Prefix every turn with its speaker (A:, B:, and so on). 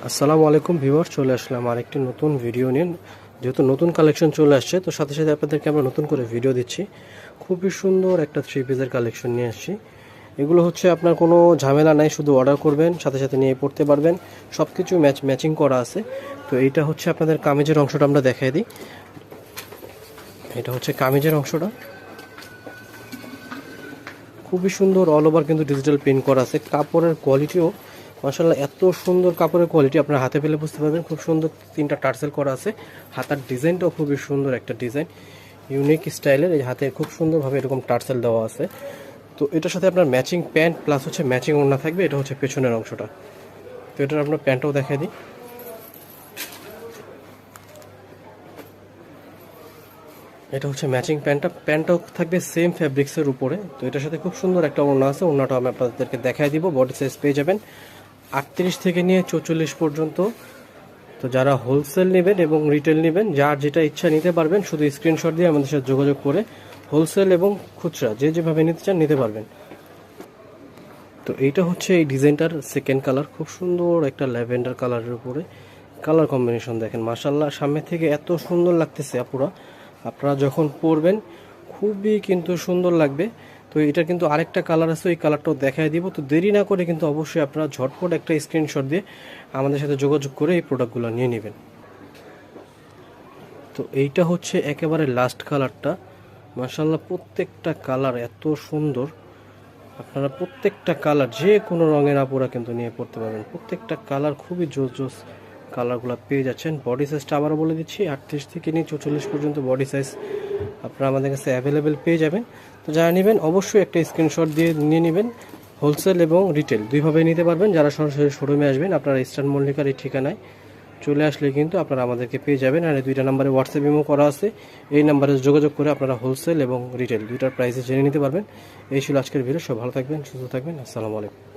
A: আসসালামু আলাইকুম ভিউয়ার, চলে আসলাম আরেকটি নতুন ভিডিও নিয়ে। যেহেতু নতুন কালেকশন চলে আসছে, তো সাথে সাথে আপনাদেরকে আমরা নতুন করে ভিডিও দিচ্ছি। খুবই সুন্দর একটা থ্রি পিসের কালেকশন নিয়ে আসছি। এগুলো হচ্ছে আপনার কোনো ঝামেলা নাই, শুধু অর্ডার করবেন, সাথে সাথে নিয়ে পড়তে পারবেন। সব কিছু ম্যাচিং করা আছে। তো এইটা হচ্ছে আপনাদের কামিজের অংশটা আমরা দেখাই দিই। এটা হচ্ছে কামিজের অংশটা, খুবই সুন্দর, অল ওভার কিন্তু ডিজিটাল প্রিন্ট করা আছে। কাপড়ের কোয়ালিটিও মাশাআল্লাহ, এত সুন্দর কাপড়ের কোয়ালিটি আপনার হাতে পেলে বুঝতে পারবেন। খুব সুন্দর তিনটা টার্সেল করা আছে। হাতার ডিজাইনটাও খুবই সুন্দর একটা ডিজাইন, ইউনিক স্টাইলের। এই হাতে খুব সুন্দরভাবে এরকম টার্সেল দেওয়া আছে। তো এটার সাথে আপনার ম্যাচিং প্যান্ট প্লাস হচ্ছে ম্যাচিং ওড়না থাকবে। এটা হচ্ছে পেছনের অংশটা। তো এটার আপনার প্যান্টটাও দেখাই দিই। এটা হচ্ছে ম্যাচিং প্যান্টটাও থাকবে সেম ফ্যাব্রিক্সের উপরে। তো এটার সাথে খুব সুন্দর একটা ওড়না আছে, ওড়নাটা আমি আপনাদেরকে দেখাই দিব। বডি সাইজ পেয়ে যাবেন 38 থেকে নিয়ে 44 পর্যন্ত। তো যারা হোলসেল নেবেন এবং রিটেল নেবেন, যার যেটা ইচ্ছা নিতে পারবেন। শুধু স্ক্রিনশট দিয়ে আমাদের সাথে যোগাযোগ করে হোলসেল এবং খুচরা যে যেভাবে নিতে চান নিতে পারবেন। তো এইটা হচ্ছে এই ডিজাইনটার সেকেন্ড কালার, খুব সুন্দর একটা ল্যাভেন্ডার কালারের উপরে। কালার কম্বিনেশন দেখেন মাশাআল্লাহ, সামনে থেকে এত সুন্দর লাগতেছে আপুরা, আপনারা যখন পরবেন খুবই কিন্তু সুন্দর লাগবে। তো এটা কিন্তু আরেকটা কালার আছে, ওই কালারটাও দেখাই দিব। তো দেরি না করে কিন্তু অবশ্যই আপনারা ঝটপট একটা স্ক্রিনশট দিয়ে আমাদের সাথে যোগাযোগ করে এই প্রোডাক্টগুলো নিয়ে নেবেন। তো এইটা হচ্ছে একেবারে লাস্ট কালারটা। মাশাআল্লাহ, প্রত্যেকটা কালার এত সুন্দর। আপনারা প্রত্যেকটা কালার যে কোনো রঙের আপুরা কিন্তু নিয়ে পড়তে পারবেন। প্রত্যেকটা কালার খুবই জোস জোস কালারগুলো পেয়ে যাচ্ছেন। বডি সাইজটা আবারও বলে দিচ্ছি, 38 থেকে নিয়ে 44 পর্যন্ত বডি সাইজ আপনারা আমাদের কাছে অ্যাভেলেবেল পেয়ে যাবেন। তো যারা নেবেন অবশ্যই একটা স্ক্রিনশট দিয়ে নিয়ে নেবেন। হোলসেল এবং রিটেল দুইভাবে নিতে পারবেন। যারা সরাসরি শোরুমে আসবেন, আপনারা ইস্টার্ন মল্লিকার এই ঠিকানায় চলে আসলে কিন্তু আপনারা আমাদেরকে পেয়ে যাবেন। আর এই দুইটা নাম্বারে হোয়াটসঅ্যাপ ইমো করা আছে, এই নাম্বারে যোগাযোগ করে আপনারা হোলসেল এবং রিটেল দুইটার প্রাইসে জেনে নিতে পারবেন। এই ছিল আজকের ভিডিও। সব ভালো থাকবেন, সুস্থ থাকবেন। আসসালামু আলাইকুম।